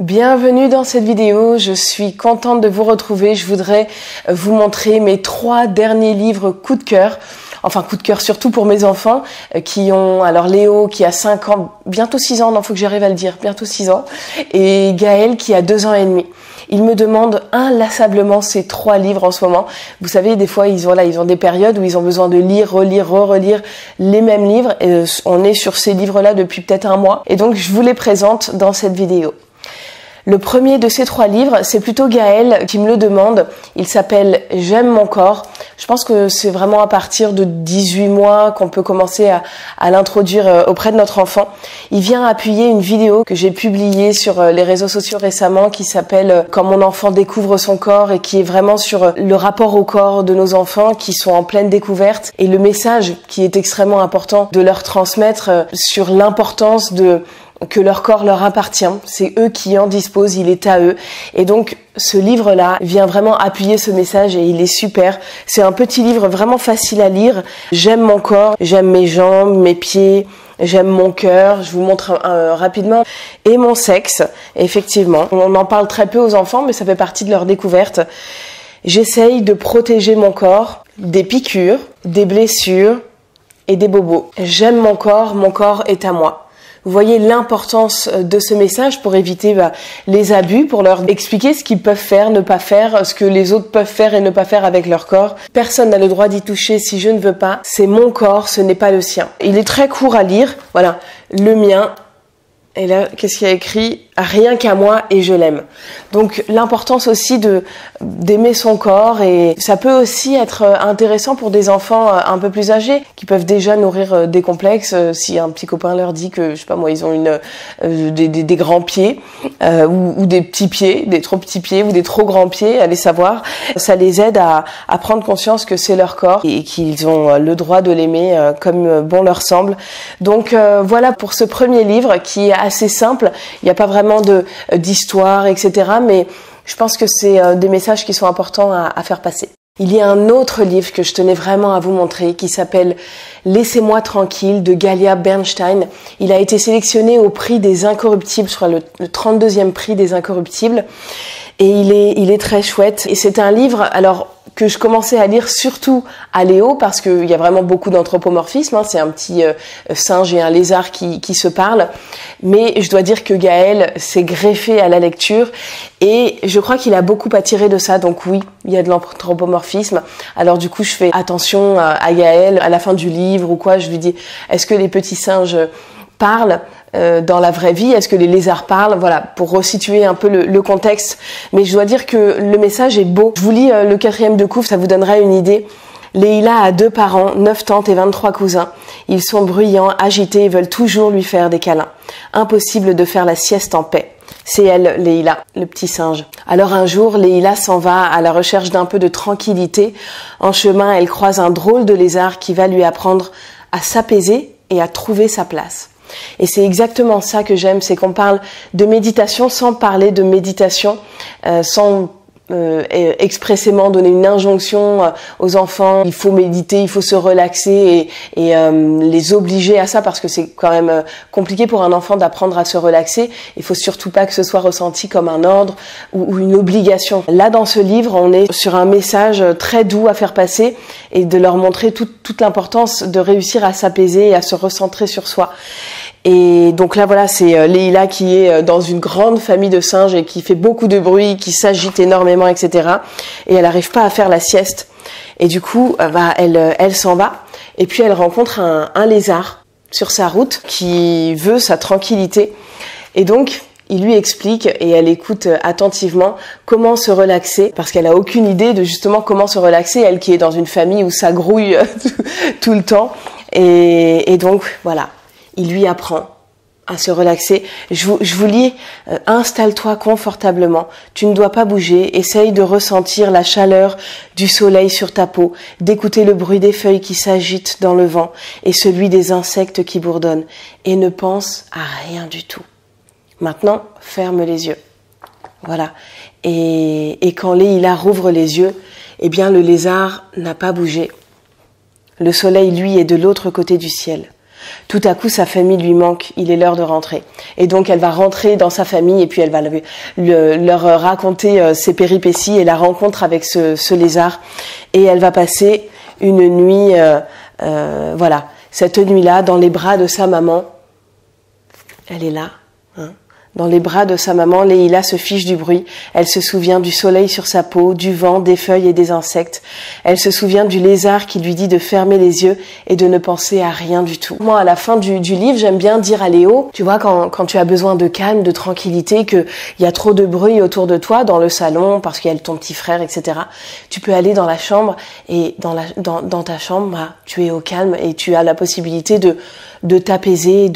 Bienvenue dans cette vidéo, je suis contente de vous retrouver. Je voudrais vous montrer mes 3 derniers livres coup de cœur. Enfin coup de cœur surtout pour mes enfants qui ont, alors Léo qui a 5 ans, bientôt 6 ans, non faut que j'arrive à le dire, bientôt 6 ans, et Gaël qui a 2 ans et demi. Ils me demandent inlassablement ces 3 livres en ce moment. Vous savez, des fois ils ont des périodes où ils ont besoin de lire, relire, relire les mêmes livres. Et on est sur ces livres-là depuis peut-être un mois. Et donc je vous les présente dans cette vidéo. Le premier de ces 3 livres, c'est plutôt Gaël qui me le demande. Il s'appelle « J'aime mon corps ». Je pense que c'est vraiment à partir de 18 mois qu'on peut commencer à l'introduire auprès de notre enfant. Il vient appuyer une vidéo que j'ai publiée sur les réseaux sociaux récemment qui s'appelle « Quand mon enfant découvre son corps » et qui est vraiment sur le rapport au corps de nos enfants qui sont en pleine découverte et le message qui est extrêmement important de leur transmettre sur l'importance que leur corps leur appartient, c'est eux qui en disposent, il est à eux. Et donc ce livre-là vient vraiment appuyer ce message et il est super. C'est un petit livre vraiment facile à lire. J'aime mon corps, j'aime mes jambes, mes pieds, j'aime mon cœur. Je vous montre rapidement. Et mon sexe, effectivement. On en parle très peu aux enfants, mais ça fait partie de leur découverte. J'essaye de protéger mon corps des piqûres, des blessures et des bobos. J'aime mon corps est à moi. Vous voyez l'importance de ce message pour éviter les abus, pour leur expliquer ce qu'ils peuvent faire, ne pas faire, ce que les autres peuvent faire et ne pas faire avec leur corps. Personne n'a le droit d'y toucher si je ne veux pas. C'est mon corps, ce n'est pas le sien. Il est très court à lire. Voilà, le mien. Et là, qu'est-ce qu'il y a écrit ? Rien qu'à moi et je l'aime. Donc l'importance aussi d'aimer son corps, et ça peut aussi être intéressant pour des enfants un peu plus âgés qui peuvent déjà nourrir des complexes. Si un petit copain leur dit que je sais pas moi, ils ont des grands pieds ou des petits pieds, des trop petits pieds ou des trop grands pieds, allez savoir, ça les aide à prendre conscience que c'est leur corps et qu'ils ont le droit de l'aimer comme bon leur semble. Donc voilà pour ce premier livre qui est assez simple. Il n'y a pas vraiment d'histoire, etc. Mais je pense que c'est des messages qui sont importants à faire passer. Il y a un autre livre que je tenais vraiment à vous montrer qui s'appelle « Laissez-moi tranquille » de Galia Bernstein. Il a été sélectionné au prix des Incorruptibles, je crois le 32e prix des Incorruptibles. Et il est très chouette. Et c'est un livre, alors que je commençais à lire surtout à Léo parce qu'il y a vraiment beaucoup d'anthropomorphisme. C'est un petit singe et un lézard qui se parlent. Mais je dois dire que Gaël s'est greffé à la lecture et je crois qu'il a beaucoup attiré de ça. Donc oui, il y a de l'anthropomorphisme. Alors du coup, je fais attention à Gaël à la fin du livre ou quoi. Je lui dis, est-ce que les petits singes parlent dans la vraie vie? Est-ce que les lézards parlent? Voilà, pour resituer un peu le contexte. Mais je dois dire que le message est beau. Je vous lis le 4e de couve, ça vous donnera une idée. Leïla a 2 parents, 9 tantes et 23 cousins. Ils sont bruyants, agités et veulent toujours lui faire des câlins. Impossible de faire la sieste en paix. C'est elle, Leïla, le petit singe. Alors un jour, Leïla s'en va à la recherche d'un peu de tranquillité. En chemin, elle croise un drôle de lézard qui va lui apprendre à s'apaiser et à trouver sa place. Et c'est exactement ça que j'aime, c'est qu'on parle de méditation sans parler de méditation, sans expressément donner une injonction aux enfants. Il faut méditer, il faut se relaxer et les obliger à ça parce que c'est quand même compliqué pour un enfant d'apprendre à se relaxer. Il faut surtout pas que ce soit ressenti comme un ordre ou une obligation. Là, dans ce livre, on est sur un message très doux à faire passer et de leur montrer toute l'importance de réussir à s'apaiser et à se recentrer sur soi. Et donc là, voilà, c'est Leïla qui est dans une grande famille de singes et qui fait beaucoup de bruit, qui s'agite énormément, etc. Et elle n'arrive pas à faire la sieste. Et du coup, elle s'en va. Et puis, elle rencontre un lézard sur sa route qui veut sa tranquillité. Et donc, il lui explique et elle écoute attentivement comment se relaxer parce qu'elle a aucune idée de justement comment se relaxer, elle qui est dans une famille où ça grouille tout le temps. Et donc, voilà. Il lui apprend à se relaxer. Je vous lis, installe-toi confortablement, tu ne dois pas bouger, essaye de ressentir la chaleur du soleil sur ta peau, d'écouter le bruit des feuilles qui s'agitent dans le vent et celui des insectes qui bourdonnent, et ne pense à rien du tout. Maintenant, ferme les yeux. Voilà. Et quand Leïla rouvre les yeux, eh bien le lézard n'a pas bougé. Le soleil, lui, est de l'autre côté du ciel. Tout à coup, sa famille lui manque, il est l'heure de rentrer. Et donc, elle va rentrer dans sa famille et puis elle va leur raconter ses péripéties et la rencontre avec ce lézard. Et elle va passer une nuit, voilà, cette nuit-là, dans les bras de sa maman. Elle est là, hein. Dans les bras de sa maman, Leïla se fiche du bruit. Elle se souvient du soleil sur sa peau, du vent, des feuilles et des insectes. Elle se souvient du lézard qui lui dit de fermer les yeux et de ne penser à rien du tout. Moi, à la fin du livre, j'aime bien dire à Léo, tu vois, quand tu as besoin de calme, de tranquillité, qu'il y a trop de bruit autour de toi, dans le salon, parce qu'il y a ton petit frère, etc., tu peux aller dans la chambre et dans ta chambre, bah, tu es au calme et tu as la possibilité de t'apaiser,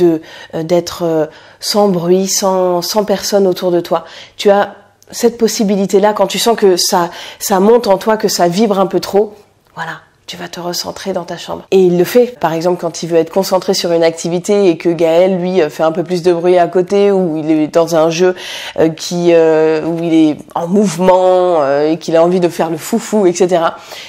d'être sans bruit, sans personne autour de toi. Tu as cette possibilité-là quand tu sens que ça monte en toi, que ça vibre un peu trop. Voilà, tu vas te recentrer dans ta chambre. Et il le fait. Par exemple, quand il veut être concentré sur une activité et que Gaël, lui, fait un peu plus de bruit à côté, ou il est dans un jeu où il est en mouvement et qu'il a envie de faire le foufou, etc.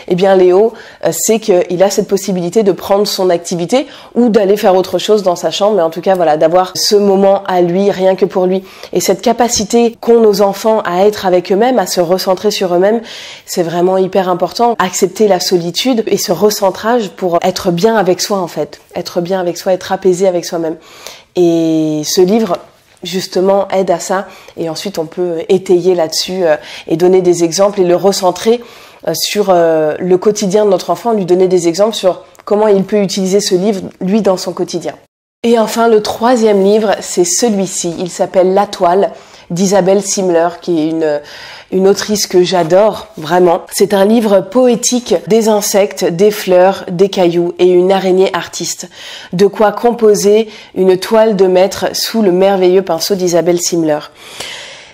Eh bien, Léo sait qu'il a cette possibilité de prendre son activité ou d'aller faire autre chose dans sa chambre, mais en tout cas, voilà, d'avoir ce moment à lui, rien que pour lui. Et cette capacité qu'ont nos enfants à être avec eux-mêmes, à se recentrer sur eux-mêmes, c'est vraiment hyper important. Accepter la solitude et ce recentrage pour être bien avec soi, en fait. Être bien avec soi, être apaisé avec soi-même. Et ce livre, justement, aide à ça. Et ensuite, on peut étayer là-dessus et donner des exemples et le recentrer sur le quotidien de notre enfant, lui donner des exemples sur comment il peut utiliser ce livre, lui, dans son quotidien. Et enfin, le troisième livre, c'est celui-ci. Il s'appelle La Toile, d'Isabelle Simler, qui est une autrice que j'adore, vraiment. C'est un livre poétique des insectes, des fleurs, des cailloux et une araignée artiste. De quoi composer une toile de maître sous le merveilleux pinceau d'Isabelle Simler.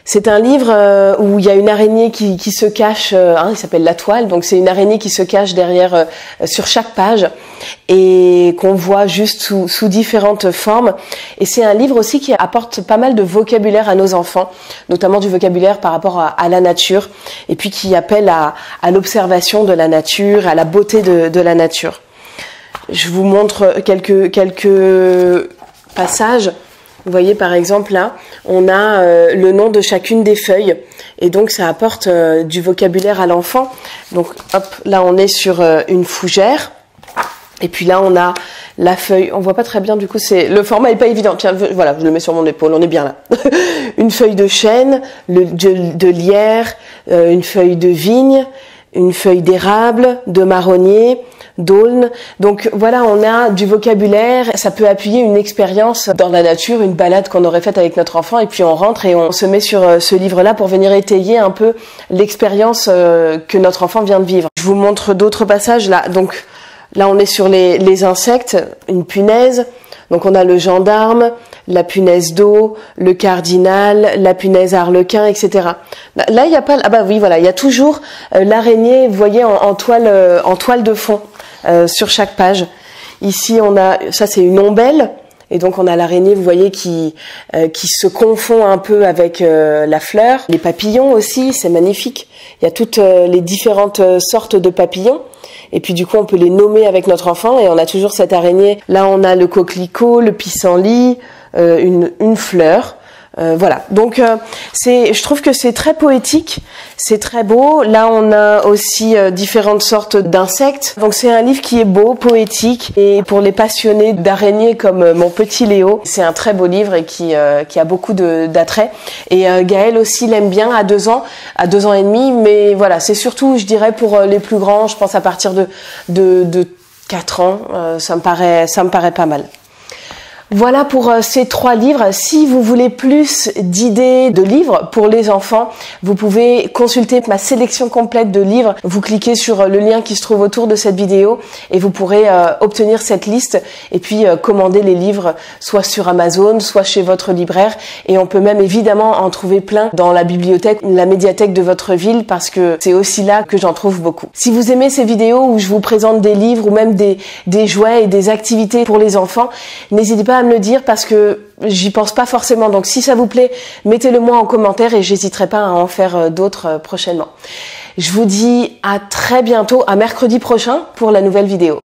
C'est un livre où il y a une araignée qui se cache, il s'appelle La Toile, donc c'est une araignée qui se cache derrière, sur chaque page, et qu'on voit juste sous différentes formes. Et c'est un livre aussi qui apporte pas mal de vocabulaire à nos enfants, notamment du vocabulaire par rapport à la nature, et puis qui appelle à l'observation de la nature, à la beauté de la nature. Je vous montre quelques passages. Vous voyez, par exemple, là, on a le nom de chacune des feuilles. Et donc, ça apporte du vocabulaire à l'enfant. Donc, hop, là, on est sur une fougère. Et puis là, on a la feuille. On voit pas très bien, du coup, le format est pas évident. Tiens, voilà, je le mets sur mon épaule, on est bien là. Une feuille de chêne, de lierre, une feuille de vigne, une feuille d'érable, de marronnier, d'aulne. Donc voilà, on a du vocabulaire, ça peut appuyer une expérience dans la nature, une balade qu'on aurait faite avec notre enfant, et puis on rentre et on se met sur ce livre-là pour venir étayer un peu l'expérience que notre enfant vient de vivre. Je vous montre d'autres passages là. Donc là, on est sur les insectes, une punaise. Donc on a le gendarme, la punaise d'eau, le cardinal, la punaise arlequin, etc. Là, il y a pas. Ah bah oui, voilà, il y a toujours l'araignée, vous voyez, en toile de fond sur chaque page. Ici, on a, ça c'est une ombelle, et donc on a l'araignée, vous voyez, qui se confond un peu avec la fleur. Les papillons aussi, c'est magnifique. Il y a toutes les différentes sortes de papillons. Et puis du coup, on peut les nommer avec notre enfant et on a toujours cette araignée. Là, on a le coquelicot, le pissenlit, une fleur. Voilà. Donc, je trouve que c'est très poétique, c'est très beau. Là, on a aussi différentes sortes d'insectes. Donc, c'est un livre qui est beau, poétique, et pour les passionnés d'araignées comme mon petit Léo, c'est un très beau livre et qui a beaucoup d'attrait. Et Gaël aussi l'aime bien à 2 ans et demi. Mais voilà, c'est surtout, je dirais, pour les plus grands. Je pense à partir de 4 ans, ça me paraît pas mal. Voilà pour ces 3 livres. Si vous voulez plus d'idées de livres pour les enfants, vous pouvez consulter ma sélection complète de livres. Vous cliquez sur le lien qui se trouve autour de cette vidéo et vous pourrez obtenir cette liste et puis commander les livres soit sur Amazon, soit chez votre libraire. Et on peut même évidemment en trouver plein dans la bibliothèque, la médiathèque de votre ville, parce que c'est aussi là que j'en trouve beaucoup. Si vous aimez ces vidéos où je vous présente des livres ou même des jouets et des activités pour les enfants, n'hésitez pas à me le dire parce que j'y pense pas forcément. Donc si ça vous plaît, mettez-le moi en commentaire et j'hésiterai pas à en faire d'autres prochainement. Je vous dis à très bientôt, à mercredi prochain pour la nouvelle vidéo.